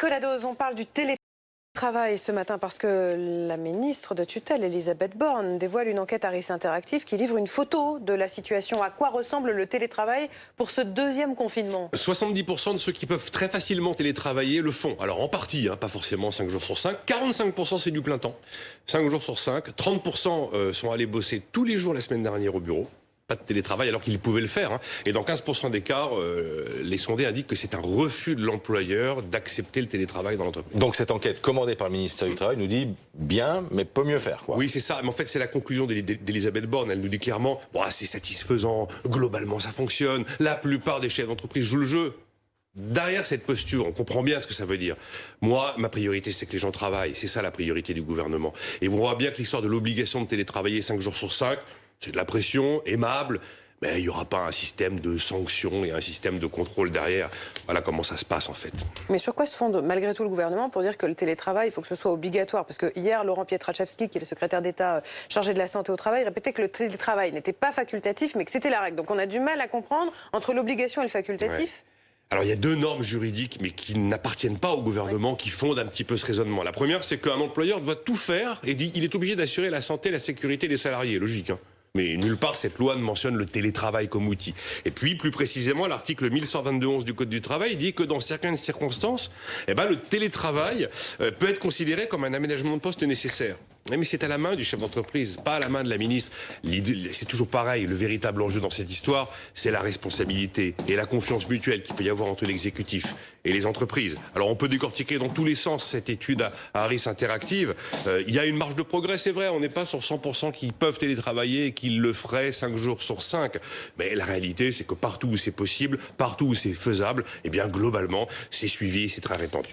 Nicolas Dose, on parle du télétravail ce matin parce que la ministre de tutelle, Elisabeth Borne, dévoile une enquête Harris Interactive qui livre une photo de la situation. À quoi ressemble le télétravail pour ce deuxième confinement? 70% de ceux qui peuvent très facilement télétravailler le font. Alors en partie, pas forcément 5 jours sur 5. 45% c'est du plein temps, 5 jours sur 5. 30% sont allés bosser tous les jours la semaine dernière au bureau. Pas de télétravail alors qu'ils pouvaient le faire. Et dans 15% des cas, les sondés indiquent que c'est un refus de l'employeur d'accepter le télétravail dans l'entreprise. Donc cette enquête commandée par le ministère du Travail nous dit bien, mais peut mieux faire, quoi. Oui, c'est ça. Mais en fait, c'est la conclusion d'Elisabeth Borne. Elle nous dit clairement, c'est satisfaisant, globalement ça fonctionne, la plupart des chefs d'entreprise jouent le jeu. Derrière cette posture, on comprend bien ce que ça veut dire. Moi, ma priorité, c'est que les gens travaillent. C'est ça la priorité du gouvernement. Et on voit bien que l'histoire de l'obligation de télétravailler 5 jours sur 5, c'est de la pression, aimable, mais il n'y aura pas un système de sanctions et un système de contrôle derrière. Voilà comment ça se passe en fait. Mais sur quoi se fonde malgré tout le gouvernement pour dire que le télétravail, il faut que ce soit obligatoire? Parce que hier, Laurent Pietraszewski, qui est le secrétaire d'État chargé de la santé au travail, répétait que le télétravail n'était pas facultatif, mais que c'était la règle. Donc on a du mal à comprendre entre l'obligation et le facultatif. Ouais. Alors il y a deux normes juridiques, mais qui n'appartiennent pas au gouvernement, qui fondent un petit peu ce raisonnement. La première, c'est qu'un employeur doit tout faire et il est obligé d'assurer la santé et la sécurité des salariés. Logique, Mais nulle part, cette loi ne mentionne le télétravail comme outil. Et puis, plus précisément, l'article 1122-11 du Code du travail dit que dans certaines circonstances, le télétravail peut être considéré comme un aménagement de poste nécessaire. Mais c'est à la main du chef d'entreprise, pas à la main de la ministre. C'est toujours pareil, le véritable enjeu dans cette histoire, c'est la responsabilité et la confiance mutuelle qu'il peut y avoir entre l'exécutif et les entreprises. Alors on peut décortiquer dans tous les sens cette étude à Harris Interactive. Il y a une marge de progrès, c'est vrai, on n'est pas sur 100% qui peuvent télétravailler et qui le feraient 5 jours sur 5. Mais la réalité, c'est que partout où c'est possible, partout où c'est faisable, globalement, c'est suivi et c'est très répandu.